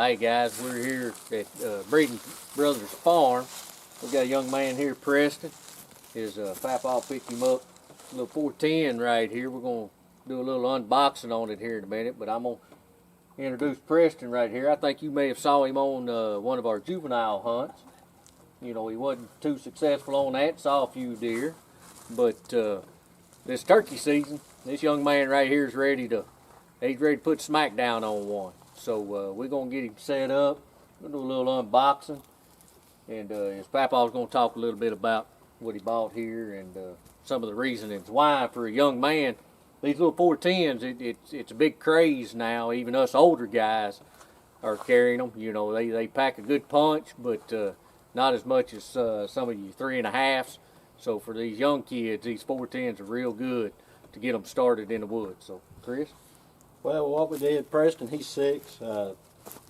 Hey guys, we're here at Breeding Brothers Farm. We've got a young man here, Preston. His Papa picked him up, a little 410 right here. We're going to do a little unboxing on it here in a minute, but I'm going to introduce Preston right here. I think you may have saw him on one of our juvenile hunts. You know, he wasn't too successful on that, saw a few deer, but this turkey season, this young man right here is ready to put smack down on one. So we're going to get him set up. We'll do a little unboxing. And his papa's going to talk a little bit about what he bought here and some of the reasonings why for a young man. These little 410s, it's a big craze now. Even us older guys are carrying them. You know, they pack a good punch, but not as much as some of you 3.5s. So for these young kids, these 410s are real good to get them started in the woods. So, Chris? Well, what we did, Preston, he's 6. You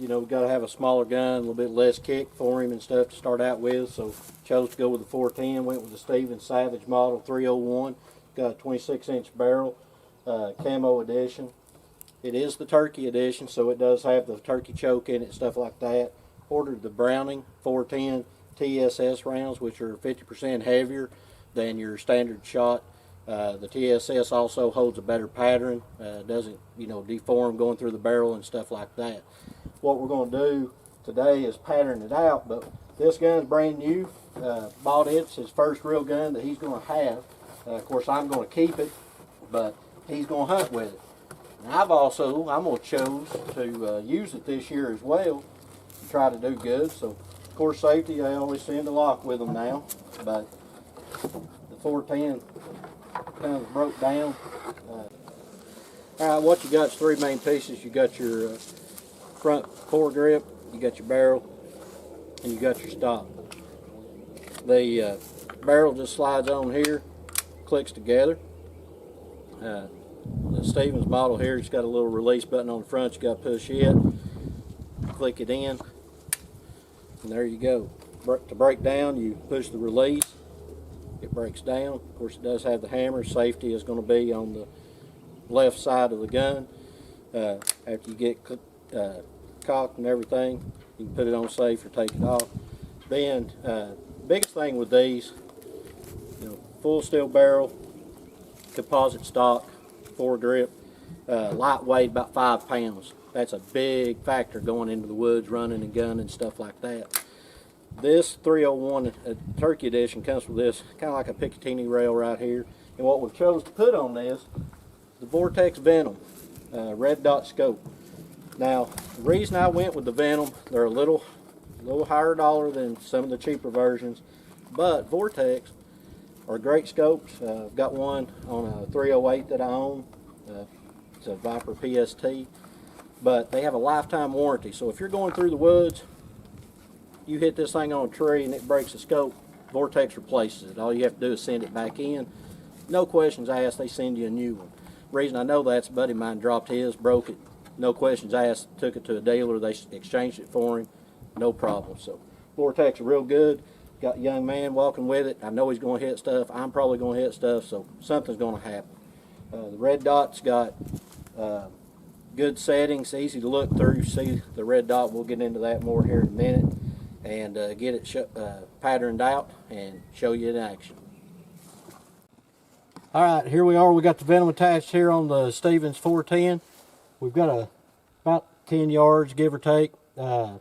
know, we got to have a smaller gun, a little bit less kick for him and stuff to start out with. So, chose to go with the 410. Went with the Stevens Savage Model 301. Got a 26-inch barrel, camo edition. It is the turkey edition, so it does have the turkey choke in it, stuff like that. Ordered the Browning 410 TSS rounds, which are 50% heavier than your standard shot. The TSS also holds a better pattern, doesn't, you know, deform going through the barrel and stuff like that. What we're going to do today is pattern it out, but this gun's brand new. Bought it. It's his first real gun that he's going to have. Of course, I'm going to keep it, but he's going to hunt with it. And I'm going to choose to use it this year as well and try to do good. So, of course, safety, they always send a lock with them now, but the 410 kind of broke down. Alright, what you got is 3 main pieces. You got your front foregrip, you got your barrel, and you got your stock. The barrel just slides on here, clicks together. The Stevens model here, it's got a little release button on the front. You got to push it, click it in, and there you go. To break down, you push the release. It breaks down. Of course, it does have the hammer. Safety is going to be on the left side of the gun. After you get cocked and everything, you can put it on safe or take it off. Then, biggest thing with these, you know, full steel barrel, composite stock, foregrip, lightweight, about 5 pounds. That's a big factor going into the woods, running and gunning and stuff like that. This 301 Turkey Edition comes with this, kind of like a Picatinny rail right here. And what we chose to put on this, the Vortex Venom red dot scope. Now, the reason I went with the Venom, they're a little higher dollar than some of the cheaper versions, but Vortex are great scopes. I've got one on a 308 that I own. It's a Viper PST, but they have a lifetime warranty. So if you're going through the woods, you hit this thing on a tree and it breaks the scope, Vortex replaces it. All you have to do is send it back in. No questions asked, they send you a new one. Reason I know that's a buddy of mine dropped his, broke it. No questions asked, took it to a dealer, they exchanged it for him, no problem. So Vortex are real good. Got a young man walking with it. I know he's going to hit stuff. I'm probably going to hit stuff, so something's going to happen. The red dot's got good settings, easy to look through. See the red dot, we'll get into that more here in a minute. And get it patterned out and show you in action. Alright, here we are. We got the Venom attached here on the Stevens 410. We've got about 10 yards, give or take. We're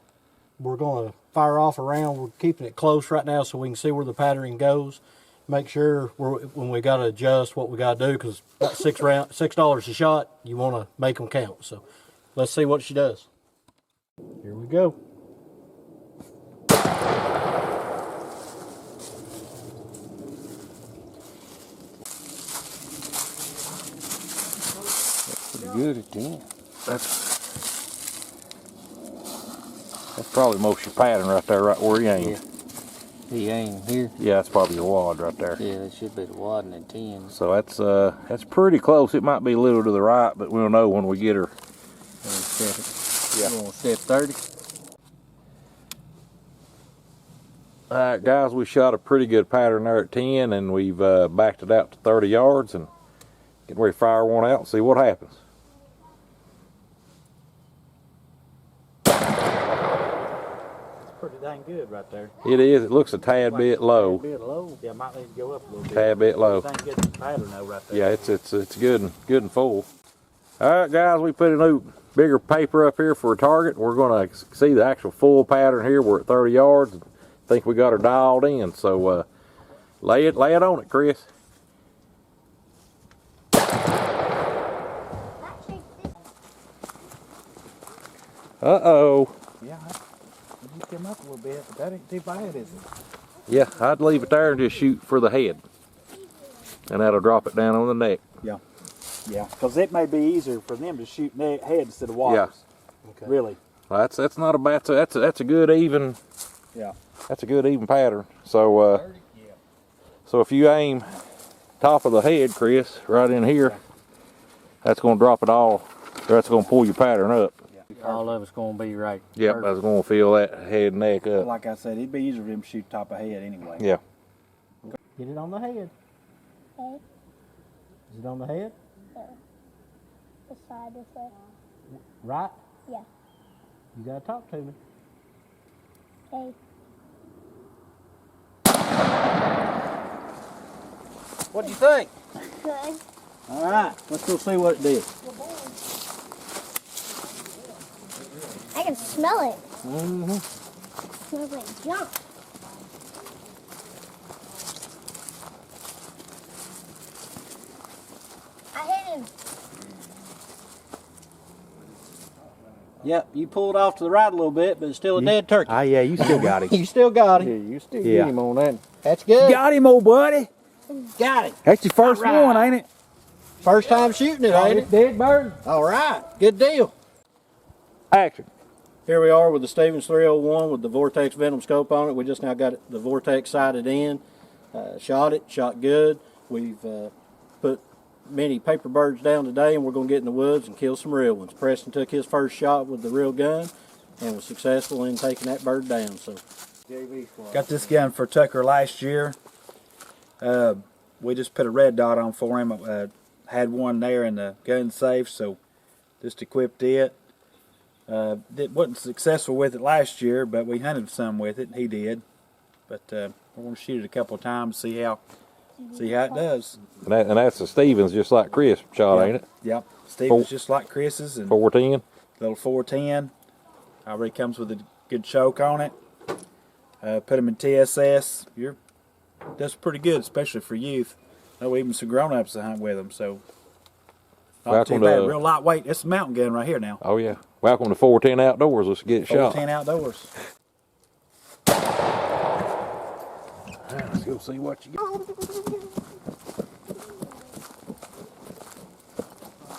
going to fire off around. We're keeping it close right now so we can see where the patterning goes. Make sure when we got to adjust what we got to do, because about $6 a shot, you want to make them count. So let's see what she does. Here we go. Good at 10. That's probably most of your pattern right there, right where he aimed. Yeah. He aimed here. Yeah, that's probably your wad right there. Yeah, that should be the wad and the 10. So that's pretty close. It might be a little to the right, but we'll know when we get her. Yeah. You want to step 30? Alright guys, we shot a pretty good pattern there at 10, and we've backed it out to 30 yards and get ready to fire one out and see what happens. pretty dang good right there. It is. It looks a tad bit low. A bit low. Yeah, might need to go up a little bit. Tad bit low. Dang good pattern though right there. Yeah, it's good and full. All right, guys, we put a new bigger paper up here for a target. We're gonna see the actual full pattern here. We're at 30 yards. I think we got her dialed in. So lay it on it, Chris. Uh-oh. Yeah, you came up a little bit, but that ain't too bad, is it? Yeah, I'd leave it there and just shoot for the head. And that'll drop it down on the neck. Yeah. Yeah, because it may be easier for them to shoot head instead of wires. Yeah. Okay. Really. Well, that's not a bad. That's a good even. Yeah. That's a good even pattern. So so if you aim top of the head, Chris, right in here, that's going to drop it all. That's going to pull your pattern up. Yeah. All of it's gonna be right. Yep, that's going to fill that head and neck up. Like I said, it'd be easier for them to shoot top of head anyway. Yeah. Get it on the head. Okay. Is it on the head? The side this way. Right? Yeah. You gotta talk to me. Okay. What'd you think? Good. All right, let's go see what it did. I can smell it. Mm-hmm. It smells like junk. I hit him. Yep, you pulled off to the right a little bit, but it's still a dead turkey. Ah, yeah, you still got him. You still got Yeah, him. you still Yeah. get him on that. That's good. Got him, old buddy. Got him. That's your first All right. one, ain't it? First time shooting it, ain't it? dead bird. All right, good deal. Action. Here we are with the Stevens 301 with the Vortex Venom scope on it. We just now got the Vortex sighted in. Shot good. We've put many paper birds down today, and we're going to get in the woods and kill some real ones. Preston took his first shot with the real gun and was successful in taking that bird down. So, Got this gun for Tucker last year. We just put a red dot on for him. Had one there in the gun safe, so just equipped it. It wasn't successful with it last year, but we hunted some with it. He did, but we're going to shoot it a couple of times, see how it does. And that's the Stevens, just like Chris shot, Yep. ain't it? Yep. Stevens just like Chris's and 410. little 410. Already comes with a good choke on it. Put them in TSS. That's pretty good, especially for youth. No, even some grown-ups to hunt with them, so not Welcome too bad. to- Real lightweight. It's a mountain gun right here now. Oh yeah. Welcome to 410 Outdoors. Let's get it shot. 410 outdoors. Let's go see what you get.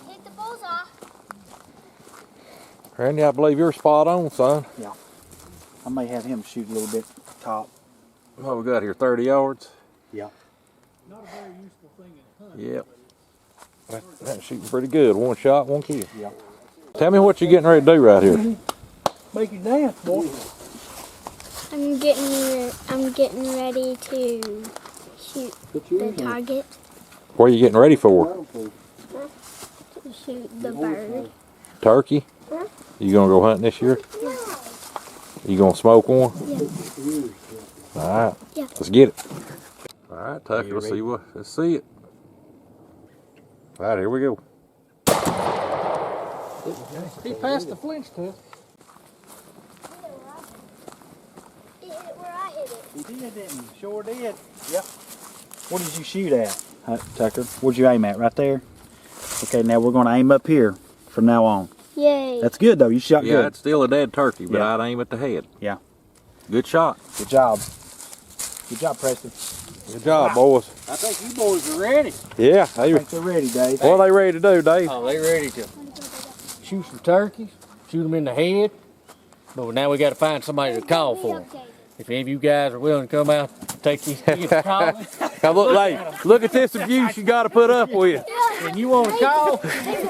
Hit the bullseye. Randy, I believe you're spot on, son. Yeah. I may have him shoot a little bit top. What we got here, 30 yards? Yeah. Not a very useful thing in hunting. Yep. That's shooting pretty good. One shot, one kill. Yeah. Tell me what you're getting ready to do right here. make you dance, boy. I'm getting ready to shoot the target. What are you getting ready for? To shoot the bird. Turkey? You gonna go hunting this year? You gonna smoke one? Yeah. All right. Yeah. Let's get it. All right, Tucker. Let's see it. All right, here we go. He passed the flinch test. He hit it where I hit it. He did, didn't he? Sure did. Yep. What did you shoot at, Tucker? What'd you aim at? Right there? Okay, now we're going to aim up here from now on. Yay. That's good, though. You shot Yeah, good. it's still a dead turkey, but Yeah. I'd aim at the head. Yeah. Good shot. Good job. Good job, Preston. Good job, boys. I think you boys are ready. Yeah. I think they're ready, Dave. What are they ready to do, Dave? Oh, they ready to shoot some turkeys, shoot them in the head. But now we got to find somebody to call for them. If any of you guys are willing to come out, take these kids to call, Now look at this abuse you got to put up with. and you want to call, all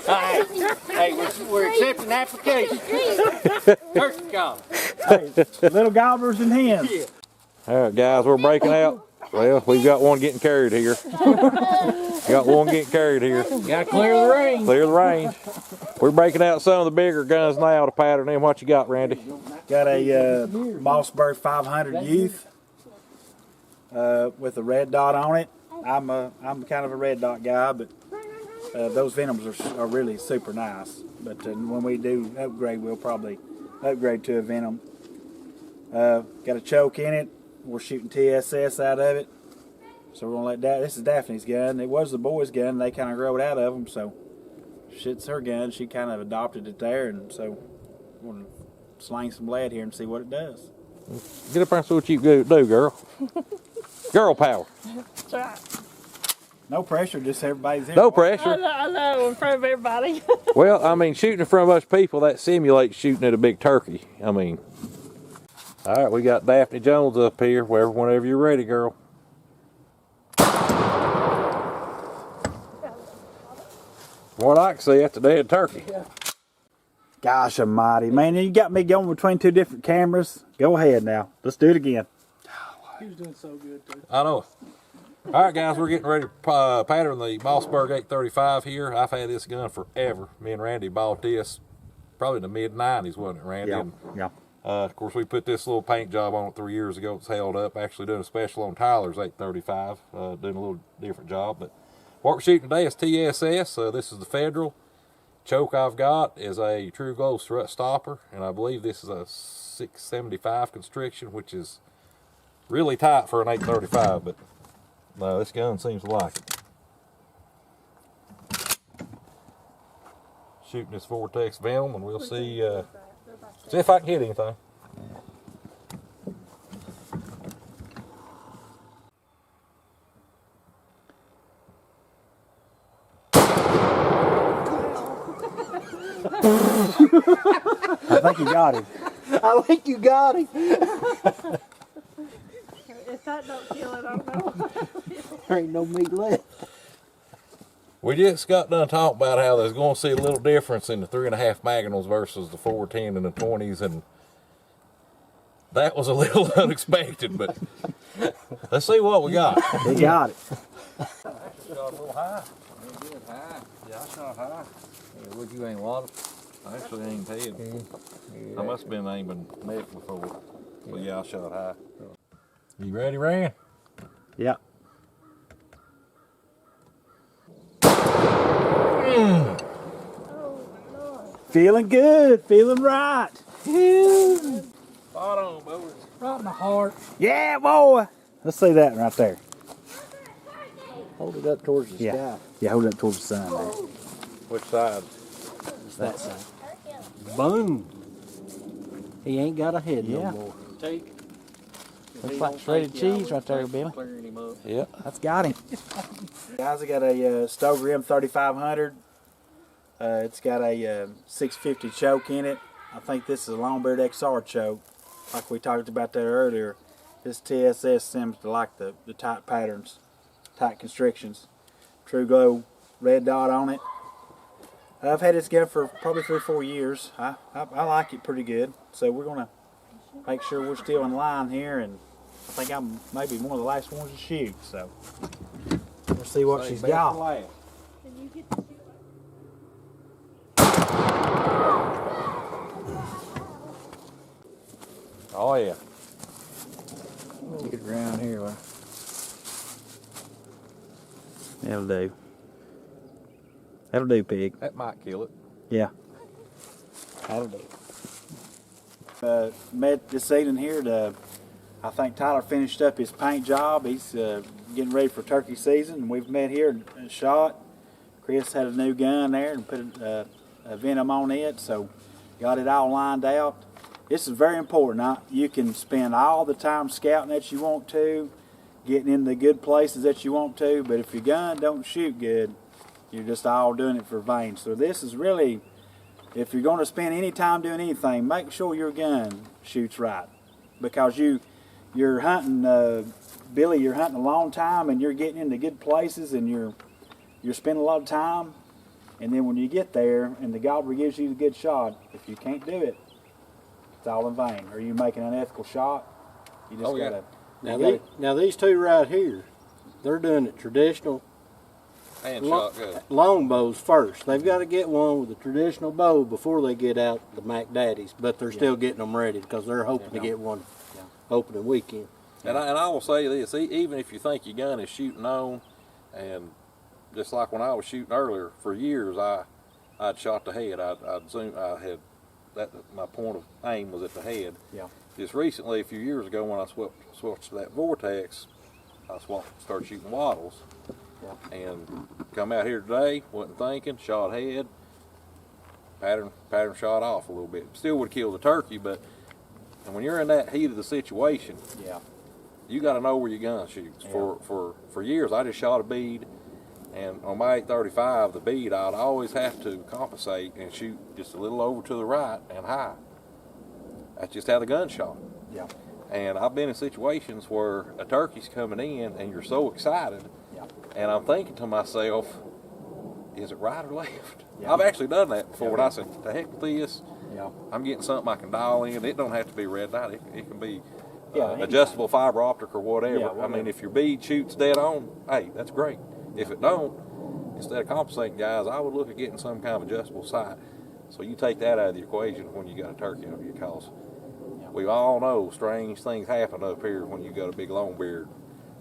right. Hey, we're accepting applications. Turkey call. Little gobblers and hens. All right, guys, we're breaking out. Well, we've got one getting carried here. Got one getting carried here. Gotta clear the range. Clear the range. We're breaking out some of the bigger guns now to pattern in. What you got, Randy? Got a Mossberg 500 Youth with a red dot on it. I'm kind of a red dot guy, but those Venoms are really super nice. But when we do upgrade, we'll probably upgrade to a Venom. Got a choke in it. We're shooting TSS out of it. So we're gonna let that. This is Daphne's gun. It was the boys' gun. They kind of growed out of them. So shit's her gun. She kind of adopted it there, and so we're gonna slang some lead here and see what it does. Get up there and see what you can do, girl. Girl power. That's right. No pressure, just everybody's here. No pressure. I know, in front of everybody. Well, I mean, shooting in front of us people, that simulates shooting at a big turkey. I mean, all right, we got Daphne Jones up here. Whenever you're ready, girl. What I can see, that's a dead turkey. Gosh almighty, man, you got me going between two different cameras. Go ahead now. Let's do it again. He was doing so good too. I know. All right, guys, we're getting ready to pattern the Mossberg 835 here. I've had this gun forever. Me and Randy bought this probably in the mid-90s, wasn't it, Randy? Yeah, And, yeah. of course, we put this little paint job on it 3 years ago. It's held up. Actually doing a special on Tyler's 835, doing a little different job. But what we're shooting today is TSS. This is the Federal. Choke I've got is a True Glow strut stopper, and I believe this is a 675 constriction, which is really tight for an 835, but no, this gun seems to like it. Shooting this Vortex Venom, and we'll see if I can hit anything. I think you got him. I think you got him. If that don't kill it, I don't know. There ain't no meat left. We just got done talking about how there's going to see a little difference in the 3.5 Magnums versus the 410 and the 20s, and that was a little unexpected, but let's see what we got. He got it. Shot a little high. Good high. Yeah, I shot high. Yeah, would you aim water? I actually aimed head. I must have been aiming neck before. But yeah, I shot high. You ready, Rand? Yeah. Feeling good, feeling right. Spot on, boys. Right in the heart. Yeah, boy. Let's see that right there. Hold it up towards the Yeah. sky. Yeah, hold it up towards the sun there. Which side? It's that side. Boom. He ain't got a head Yeah. no more. Take. Looks like shredded cheese right there, Billy. Clearing him up. Yeah. That's got him. Guys, I got a Stoeger M3500. It's got a 650 choke in it. I think this is a Longbeard XR choke. Like we talked about that earlier. This TSS seems to like the tight patterns, tight constrictions. True Glow red dot on it. I've had this gun for probably 3 or 4 years. I like it pretty good. So we're going to make sure we're still in line here, and I think I'm maybe one of the last ones to shoot. So we'll see what she's got. Oh yeah. Get it around here. That'll do. That'll do, pig. That might kill it. Yeah. That'll do. Met this evening here to, I think Tyler finished up his paint job. He's getting ready for turkey season, and we've met here and shot. Chris had a new gun there and put a Venom on it, so got it all lined out. This is very important. You can spend all the time scouting that you want to, getting in the good places that you want to, but if your gun don't shoot good, you're just all doing it for vain. So this is really, if you're going to spend any time doing anything, make sure your gun shoots right. Because you're hunting, Billy, you're hunting a long time, and you're getting into good places, and you're spending a lot of time, and then when you get there and the gobbler gives you the good shot, if you can't do it, it's all in vain. Or you make an unethical shot, you just gotta. Now these two right here, they're doing it traditional. And shot good. long bows first. They've got to get one with a traditional bow before they get out the Mac Daddies, but they're still getting them ready because they're hoping to get one opening weekend. And I will say this, even if you think your gun is shooting on, and just like when I was shooting earlier, for years I'd shot the head. I'd zoom. I had my point of aim was at the head. Yeah. Just recently, a few years ago, when I switched to that Vortex, I started shooting wattles. Yeah. And come out here today, wasn't thinking, shot head, pattern shot off a little bit. Still would kill the turkey, but and when you're in that heat of the situation, you got to know where your gun shoots. Yeah. For years, I just shot a bead. And on my 835, the bead, I'd always have to compensate and shoot just a little over to the right and high. That's just how the gun shot. Yeah. And I've been in situations where a turkey's coming in and you're so excited, and I'm thinking to myself, is it right or left? Yeah. I've actually done that before, and I said, to heck with this. Yeah. I'm getting something I can dial in. It don't have to be red dot. It can be adjustable fiber optic or whatever. Yeah, I mean, if your bead shoots dead on, hey, that's great. If it don't, instead of compensating guys, I would look at getting some kind of adjustable sight. So you take that out of the equation when you got a turkey over your cause. We all know strange things happen up here when you got a big long beard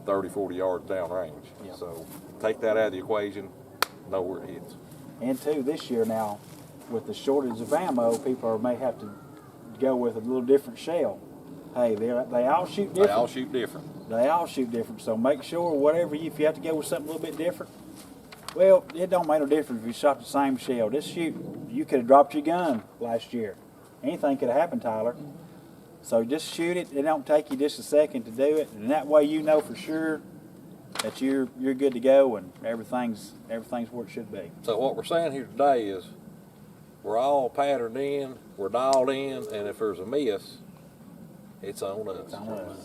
30, 40 yards downrange. Yeah. So take that out of the equation, know where it hits. And too, this year now, with the shortage of ammo, people may have to go with a little different shell. Hey, they all shoot different. They all shoot different. They all shoot different, so make sure if you have to go with something a little bit different, well, it don't make no difference if you shot the same shell. Just shoot. You could have dropped your gun last year. Anything could have happened, Tyler. So just shoot it. It don't take you just a second to do it, and that way you know for sure that you're good to go and everything's where it should be. So what we're saying here today is we're all patterned in, we're dialed in, and if there's a miss, it's on us. It's on us.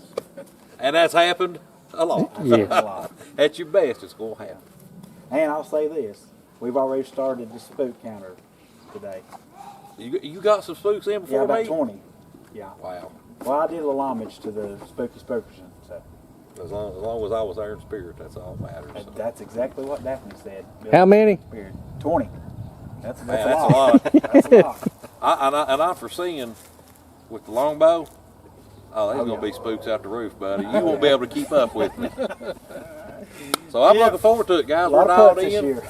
And that's happened a lot. Yeah. A lot. At your best, it's going to happen. And I'll say this, we've already started the spook counter today. You got some spooks in before about me? 20. Yeah. Wow. Well, I did a little homage to the Spooky Spookerson, so. As long as I was there in spirit, that's all that matters. So. That's exactly what Daphne said. How many? Spirit. 20. That's Man, a lot. That's a lot. And I'm foreseeing with the longbow, there's going to be spooks out the roof, buddy. You won't be able to keep up with me. So I'm looking forward to it, guys. We're dialed in.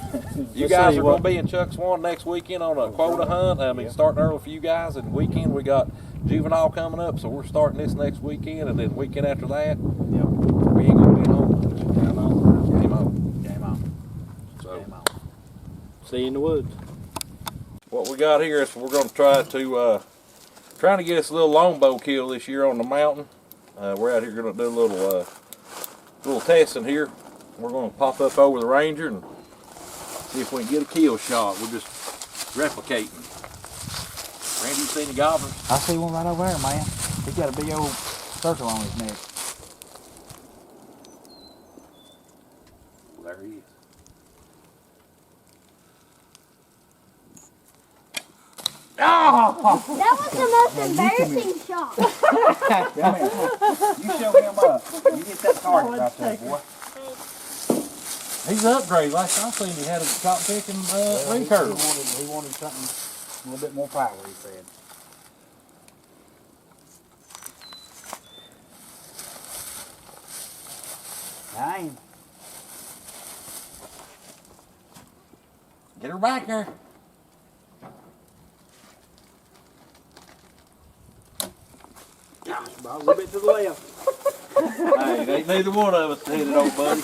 You guys are going to be in Chuck Swan next weekend on a quota hunt. I mean, starting early for you guys. And weekend we got juvenile coming up, so we're starting this next weekend, and then weekend after that, we ain't going to be at home. Game on. Game on. So, Game on. See you in the woods. what we got here is we're going to try to trying to get us a little longbow kill this year on the mountain. We're out here going to do a little testing here. We're going to pop up over the Ranger and see if we can get a kill shot. We're just replicating. Randy, you seen the gobblers? I see one right over there, man. He's got a big old circle on his neck. Well, there he is. That was the most embarrassing shot. Come here. You show him up. You get that target right there, boy. He's upgraded. Last I seen he had a top picking recurve. He wanted something a little bit more power, he said. Nine. Get her back there. Gosh, about a little bit to the left. Hey, ain't neither one of us hit it, old buddy.